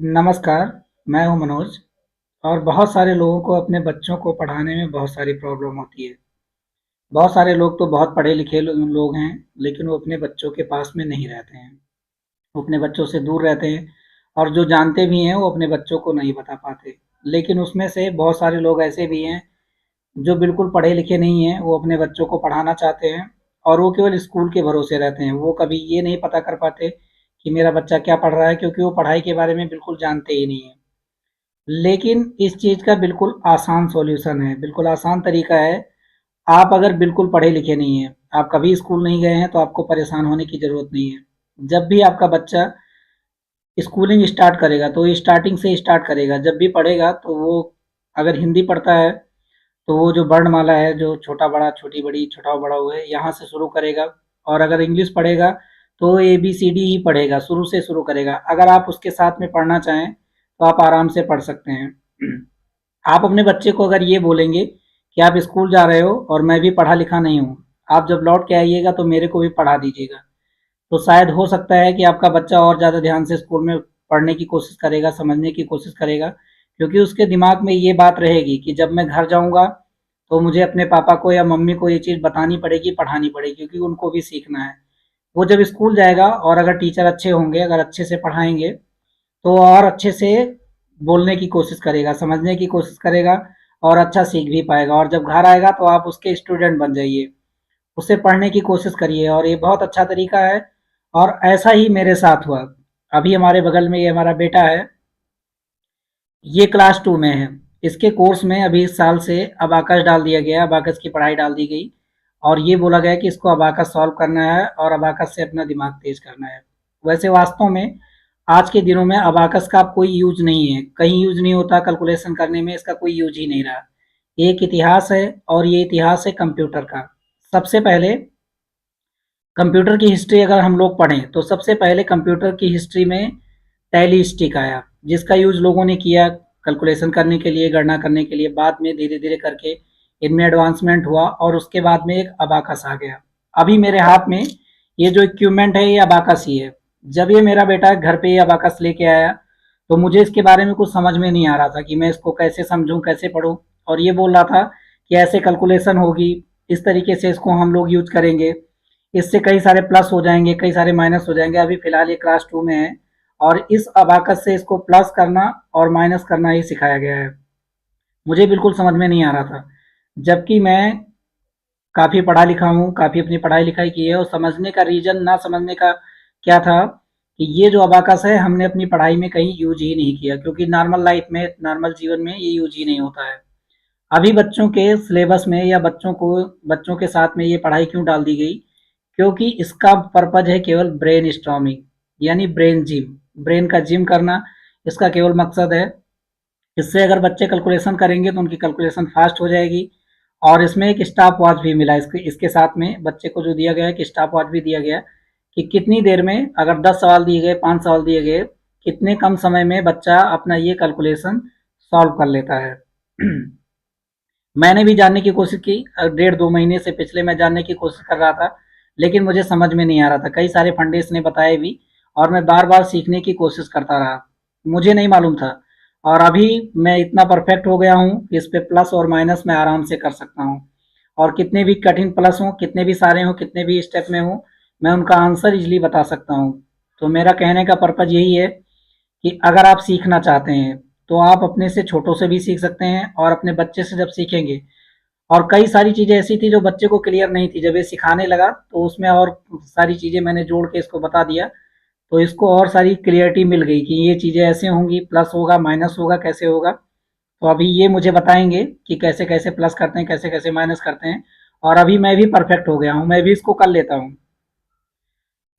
नमस्कार, मैं हूँ मनोज। और बहुत सारे लोगों को अपने बच्चों को पढ़ाने में बहुत सारी प्रॉब्लम होती है। बहुत सारे लोग तो बहुत पढ़े लिखे लोग हैं, लेकिन वो अपने बच्चों के पास में नहीं रहते हैं। वो अपने बच्चों से दूर रहते हैं, और जो जानते भी हैं वो अपने बच्चों को नहीं बता पाते। लेकिन उसमें से बहुत सारे लोग ऐसे भी हैं जो बिल्कुल पढ़े लिखे नहीं हैं, वो अपने बच्चों को पढ़ाना चाहते हैं और वो केवल स्कूल के भरोसे रहते हैं। वो कभी ये नहीं पता कर पाते कि मेरा बच्चा क्या पढ़ रहा है, क्योंकि वो पढ़ाई के बारे में बिल्कुल जानते ही नहीं है। लेकिन इस चीज़ का बिल्कुल आसान सॉल्यूशन है, बिल्कुल आसान तरीका है। आप अगर बिल्कुल पढ़े लिखे नहीं हैं, आप कभी स्कूल नहीं गए हैं, तो आपको परेशान होने की ज़रूरत नहीं है। जब भी आपका बच्चा स्कूलिंग स्टार्ट करेगा, तो ये स्टार्टिंग से स्टार्ट करेगा। जब भी पढ़ेगा, तो वो अगर हिंदी पढ़ता है, तो वो जो वर्णमाला है, जो छोटा-बड़ा, छोटी-बड़ी, छोटा-बड़ा हुआ है, यहाँ से शुरू करेगा। और अगर इंग्लिश पढ़ेगा, तो एबीसीडी ही पढ़ेगा, शुरू से शुरू करेगा। अगर आप उसके साथ में पढ़ना चाहें, तो आप आराम से पढ़ सकते हैं। आप अपने बच्चे को अगर ये बोलेंगे कि आप स्कूल जा रहे हो और मैं भी पढ़ा लिखा नहीं हूँ, आप जब लौट के आइएगा तो मेरे को भी पढ़ा दीजिएगा, तो शायद हो सकता है कि आपका बच्चा और ज़्यादा ध्यान से स्कूल में पढ़ने की कोशिश करेगा, समझने की कोशिश करेगा। क्योंकि उसके दिमाग में ये बात रहेगी कि जब मैं घर जाऊँगा, तो मुझे अपने पापा को या मम्मी को ये चीज़ बतानी पड़ेगी, पढ़ानी पड़ेगी, क्योंकि उनको भी सीखना है। वो जब स्कूल जाएगा और अगर टीचर अच्छे होंगे, अगर अच्छे से पढ़ाएँगे, तो और अच्छे से बोलने की कोशिश करेगा, समझने की कोशिश करेगा और अच्छा सीख भी पाएगा। और जब घर आएगा, तो आप उसके स्टूडेंट बन जाइए, उससे पढ़ने की कोशिश करिए, और ये बहुत अच्छा तरीका है। और ऐसा ही मेरे साथ हुआ। अभी हमारे बगल में ये हमारा बेटा है, ये क्लास 2 में है। इसके कोर्स में अभी इस साल से अबाकस डाल दिया गया, अबाकस की पढ़ाई डाल दी गई, और ये बोला गया कि इसको अबाकस सॉल्व करना है और अबाकस से अपना दिमाग तेज करना है। वैसे वास्तव में आज के दिनों में अबाकस का अब कोई यूज नहीं है, कहीं यूज नहीं होता, कैलकुलेशन करने में इसका कोई यूज ही नहीं रहा। ये एक इतिहास है, और ये इतिहास है कंप्यूटर का। सबसे पहले कंप्यूटर की हिस्ट्री अगर हम लोग पढ़ें, तो सबसे पहले कंप्यूटर की हिस्ट्री में टैली स्टिक आया, जिसका यूज लोगों ने किया कैलकुलेशन करने के लिए, गणना करने के लिए। बाद में धीरे धीरे करके इनमें एडवांसमेंट हुआ, और उसके बाद में एक अबाकस आ गया। अभी मेरे हाथ में ये जो इक्विपमेंट है, ये अबाकस ही है। जब ये मेरा बेटा घर पे ये अबाकस लेके आया, तो मुझे इसके बारे में कुछ समझ में नहीं आ रहा था कि मैं इसको कैसे समझूं, कैसे पढूं। और ये बोल रहा था कि ऐसे कैलकुलेशन होगी, इस तरीके से इसको हम लोग यूज करेंगे, इससे कई सारे प्लस हो जाएंगे, कई सारे माइनस हो जाएंगे। अभी फिलहाल ये क्लास 2 में है, और इस अबाकस से इसको प्लस करना और माइनस करना ही सिखाया गया है। मुझे बिल्कुल समझ में नहीं आ रहा था, जबकि मैं काफ़ी पढ़ा लिखा हूँ, काफ़ी अपनी पढ़ाई लिखाई की है। और समझने का रीज़न, ना समझने का क्या था, कि ये जो अबाकस है, हमने अपनी पढ़ाई में कहीं यूज ही नहीं किया, क्योंकि नॉर्मल लाइफ में, नॉर्मल जीवन में ये यूज ही नहीं होता है। अभी बच्चों के सिलेबस में, या बच्चों के साथ में ये पढ़ाई क्यों डाल दी गई, क्योंकि इसका पर्पज है केवल ब्रेन स्टॉर्मिंग, यानी ब्रेन जिम, ब्रेन का जिम करना इसका केवल मकसद है। इससे अगर बच्चे कैलकुलेशन करेंगे, तो उनकी कैलकुलेशन फास्ट हो जाएगी। और इसमें एक स्टॉप वॉच भी मिला, इसके इसके साथ में बच्चे को जो दिया गया है, कि स्टॉप वॉच भी दिया गया, कि कितनी देर में, अगर 10 सवाल दिए गए, 5 सवाल दिए गए, कितने कम समय में बच्चा अपना ये कैलकुलेशन सॉल्व कर लेता है। मैंने भी जानने की कोशिश की, 1.5-2 महीने से पिछले मैं जानने की कोशिश कर रहा था, लेकिन मुझे समझ में नहीं आ रहा था। कई सारे फंडे इसने बताए भी, और मैं बार बार सीखने की कोशिश करता रहा, मुझे नहीं मालूम था। और अभी मैं इतना परफेक्ट हो गया हूँ कि इस पे प्लस और माइनस मैं आराम से कर सकता हूँ। और कितने भी कठिन प्लस हों, कितने भी सारे हों, कितने भी स्टेप में हों, मैं उनका आंसर इजली बता सकता हूँ। तो मेरा कहने का पर्पज यही है कि अगर आप सीखना चाहते हैं, तो आप अपने से छोटों से भी सीख सकते हैं, और अपने बच्चे से जब सीखेंगे, और कई सारी चीज़ें ऐसी थी जो बच्चे को क्लियर नहीं थी, जब ये सिखाने लगा, तो उसमें और सारी चीज़ें मैंने जोड़ के इसको बता दिया, तो इसको और सारी क्लियरिटी मिल गई कि ये चीज़ें ऐसे होंगी, प्लस होगा, माइनस होगा, कैसे होगा। तो अभी ये मुझे बताएंगे कि कैसे कैसे प्लस करते हैं, कैसे कैसे माइनस करते हैं। और अभी मैं भी परफेक्ट हो गया हूँ, मैं भी इसको कर लेता हूँ।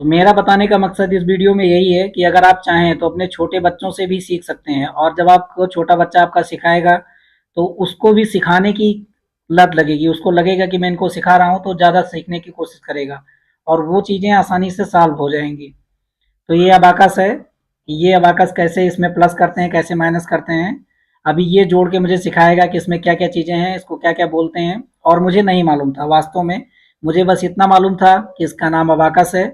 तो मेरा बताने का मकसद इस वीडियो में यही है कि अगर आप चाहें, तो अपने छोटे बच्चों से भी सीख सकते हैं। और जब आपको छोटा बच्चा आपका सिखाएगा, तो उसको भी सिखाने की लत लगेगी, उसको लगेगा कि मैं इनको सिखा रहा हूँ, तो ज़्यादा सीखने की कोशिश करेगा, और वो चीज़ें आसानी से सॉल्व हो जाएंगी। तो ये अबाकस है, ये अबाकस कैसे इसमें प्लस करते हैं, कैसे माइनस करते हैं। अभी ये जोड़ के मुझे सिखाएगा कि इसमें क्या क्या चीज़ें हैं, इसको क्या क्या बोलते हैं। और मुझे नहीं मालूम था वास्तव में, मुझे बस इतना मालूम था कि इसका नाम अबाकस है,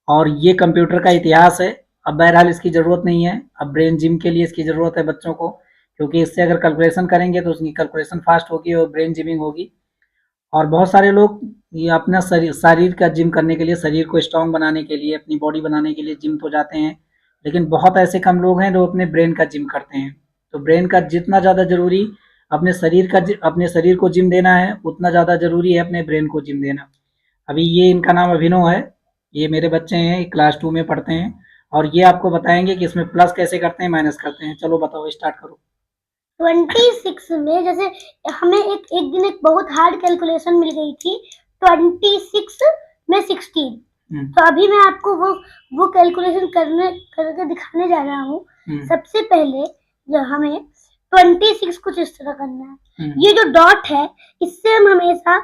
और ये कंप्यूटर का इतिहास है। अब बहरहाल इसकी ज़रूरत नहीं है, अब ब्रेन जिम के लिए इसकी ज़रूरत है बच्चों को, क्योंकि इससे अगर कैलकुलेशन करेंगे तो उसकी कैलकुलेशन फास्ट होगी और ब्रेन जिमिंग होगी। और बहुत सारे लोग ये अपना शरीर का जिम करने के लिए, शरीर को स्ट्रांग बनाने के लिए, अपनी बॉडी बनाने के लिए जिम तो जाते हैं, लेकिन बहुत ऐसे कम लोग हैं जो अपने ब्रेन का जिम करते हैं। तो ब्रेन का जितना ज़्यादा ज़रूरी अपने शरीर को जिम देना है, उतना ज़्यादा ज़रूरी है अपने ब्रेन को जिम देना। अभी ये इनका नाम अभिनव है, ये मेरे बच्चे हैं, ये क्लास 2 में पढ़ते हैं और ये आपको बताएंगे कि इसमें प्लस कैसे करते हैं, माइनस करते हैं। चलो बताओ, स्टार्ट करो। 26 में जैसे हमें एक दिन एक बहुत हार्ड कैलकुलेशन मिल गई थी, 26 में 16। तो अभी मैं आपको वो कैलकुलेशन करके दिखाने जा रहा हूँ। सबसे पहले जो हमें 26 कुछ इस तरह करना है। ये जो डॉट है इससे हम हमेशा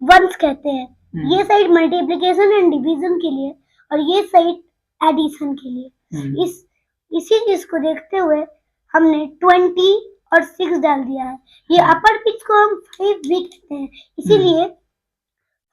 वंस कहते हैं। ये साइड मल्टीप्लिकेशन एंड डिवीजन के लिए और ये साइड एडिशन के लिए। इसी चीज को देखते हुए हमने 20 और 6 डाल दिया है। ये अपर पिच को हम 5 भी कहते हैं, इसीलिए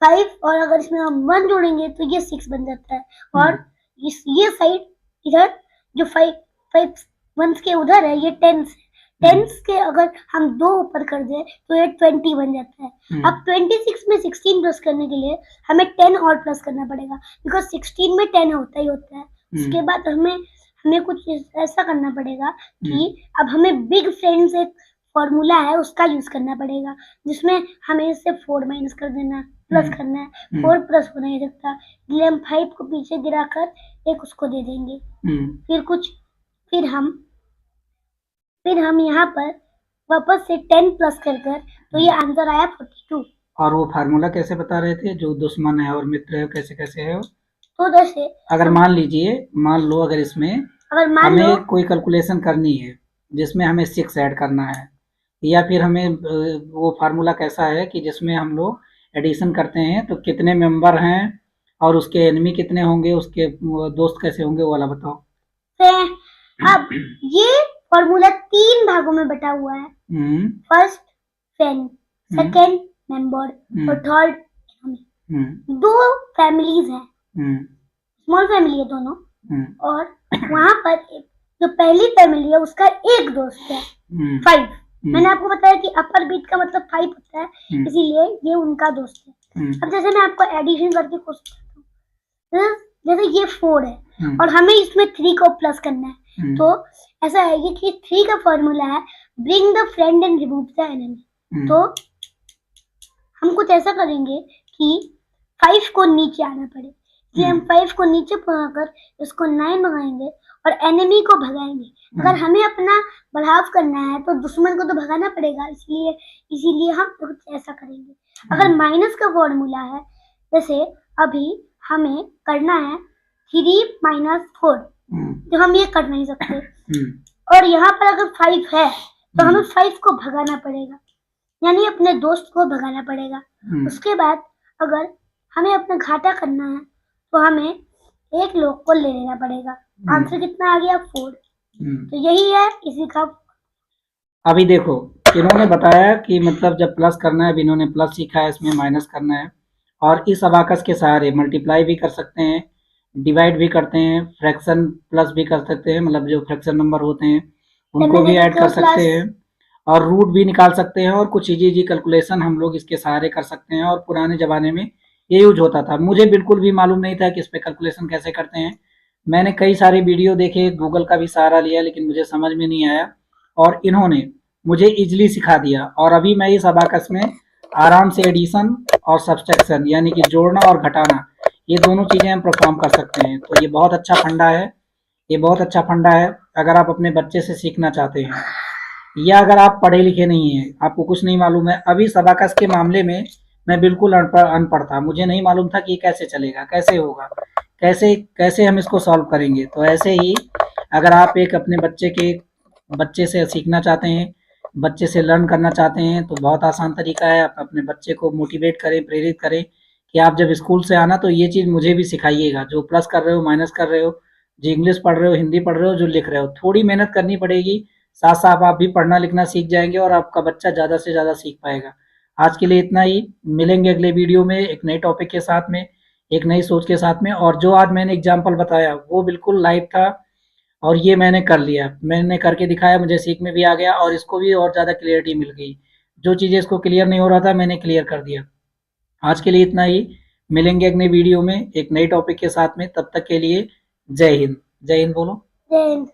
5 और अगर इसमें हम 1 जोड़ेंगे तो ये 6 बन जाता है। और ये साइड इधर जो 5 वंस के उधर है ये 10 टेंस के अगर हम 2 ऊपर कर दें तो ये 20 बन जाता है। अब 26 में 16 प्लस करने के लिए हमें 10 और प्लस करना पड़ेगा, बिकॉज 16 में 10 होता ही होता है। उसके बाद हमें कुछ ऐसा करना पड़ेगा कि अब हमें बिग फ्रेंड्स एक फॉर्मूला है उसका यूज करना पड़ेगा, जिसमें हमें इससे 4 माइनस कर देना, प्लस करना है। 4 प्लस हो नहीं सकता, इसलिए हम 5 को पीछे गिराकर एक उसको दे देंगे। फिर हम यहाँ पर वापस से 10 प्लस कर तो ये आंसर आया 42। और वो फार्मूला कैसे बता रहे थे, जो दुश्मन है और मित्र है कैसे कैसे है वो? तो जैसे अगर मान लो अगर इसमें हमें कोई कैलकुलेशन करनी है जिसमें हमें 6 ऐड करना है, या फिर हमें वो फार्मूला कैसा है कि जिसमें हम लोग एडिशन करते हैं तो कितने मेंबर हैं और उसके एनिमी कितने होंगे, उसके दोस्त कैसे होंगे, वो वाला बताओ। अब ये फॉर्मूला 3 भागों में बटा हुआ है। फर्स्ट फ्रेंड, सेकंड मेंबर और थर्ड एनिमी। 2 फैमिलीज हैं, स्मॉल फैमिली है दोनों। और वहां पर जो पहली फैमिली है उसका एक दोस्त है 5। मैंने आपको बताया कि अपर बीट का मतलब 5 होता है, इसीलिए ये उनका दोस्त है। अब जैसे मैं आपको एडिशन करके कोशिश करता हूँ, जैसे ये 4 है और हमें इसमें 3 को प्लस करना है, तो ऐसा है ये कि 3 का फॉर्मूला है bring the friend and remove the enemy. तो हम कुछ ऐसा करेंगे कि 5 को नीचे आना पड़े, इसलिए हम 5 को नीचे पहुंचाकर इसको 9 मंगाएंगे और एनिमी को भगाएंगे। अगर हमें अपना बढ़ाव करना है तो दुश्मन को तो भगाना पड़ेगा, इसीलिए हम कुछ ऐसा करेंगे। अगर माइनस का फॉर्मूला है, जैसे अभी हमें करना है 3 माइनस 4, तो हम ये कर नहीं सकते। और यहाँ पर अगर 5 है तो हमें 5 को भगाना पड़ेगा, यानी अपने दोस्त को भगाना पड़ेगा। उसके बाद अगर हमें अपना घाटा करना है तो हमें एक लोग को ले लेना पड़ेगा। आंसर कितना आ गया? 4। तो यही है इसी का। अभी देखो, इन्होंने बताया कि मतलब जब प्लस करना है, इन्होंने प्लस सीखा है, इसमें माइनस करना है। और इस अबाकस के सहारे मल्टीप्लाई भी कर सकते हैं, डिवाइड भी करते हैं, फ्रैक्शन प्लस भी कर सकते हैं, मतलब जो फ्रैक्शन नंबर होते हैं उनको भी ऐड कर सकते हैं, और रूट भी निकाल सकते हैं, और कुछ इजी कैलकुलेशन हम लोग इसके सहारे कर सकते हैं। और पुराने ज़माने में ये यूज होता था, मुझे बिल्कुल भी मालूम नहीं था कि इस पे कैलकुलेशन कैसे करते हैं। मैंने कई सारे वीडियो देखे, गूगल का भी सहारा लिया, लेकिन मुझे समझ में नहीं आया, और इन्होंने मुझे इजीली सिखा दिया। और अभी मैं इस अबाकस में आराम से एडिशन और सब्सट्रैक्शन यानी कि जोड़ना और घटाना, ये दोनों चीज़ें हम परफॉर्म कर सकते हैं। तो ये बहुत अच्छा फंडा है, ये बहुत अच्छा फंडा है अगर आप अपने बच्चे से सीखना चाहते हैं, या अगर आप पढ़े लिखे नहीं हैं, आपको कुछ नहीं मालूम है। अभी इस अबाकस के मामले में मैं बिल्कुल अनपढ़ था, मुझे नहीं मालूम था कि ये कैसे चलेगा, कैसे होगा, कैसे कैसे हम इसको सॉल्व करेंगे। तो ऐसे ही अगर आप एक अपने बच्चे से सीखना चाहते हैं, बच्चे से लर्न करना चाहते हैं, तो बहुत आसान तरीका है। आप अपने बच्चे को मोटिवेट करें, प्रेरित करें कि आप जब स्कूल से आना तो ये चीज़ मुझे भी सिखाइएगा, जो प्लस कर रहे हो, माइनस कर रहे हो, जो इंग्लिश पढ़ रहे हो, हिंदी पढ़ रहे हो, जो लिख रहे हो, थोड़ी मेहनत करनी पड़ेगी। साथ साथ आप भी पढ़ना लिखना सीख जाएंगे और आपका बच्चा ज़्यादा से ज़्यादा सीख पाएगा। आज के लिए इतना ही, मिलेंगे अगले वीडियो में एक नए टॉपिक के साथ में, एक नई सोच के साथ में। और जो आज मैंने एग्जाम्पल बताया वो बिल्कुल लाइव था, और ये मैंने कर लिया, मैंने करके दिखाया, मुझे सीख में भी आ गया और इसको भी और ज़्यादा क्लियरिटी मिल गई। जो चीज़ें इसको क्लियर नहीं हो रहा था मैंने क्लियर कर दिया। आज के लिए इतना ही, मिलेंगे एक नई वीडियो में एक नए टॉपिक के साथ में, तब तक के लिए जय हिंद। जय हिंद बोलो। जय हिंद।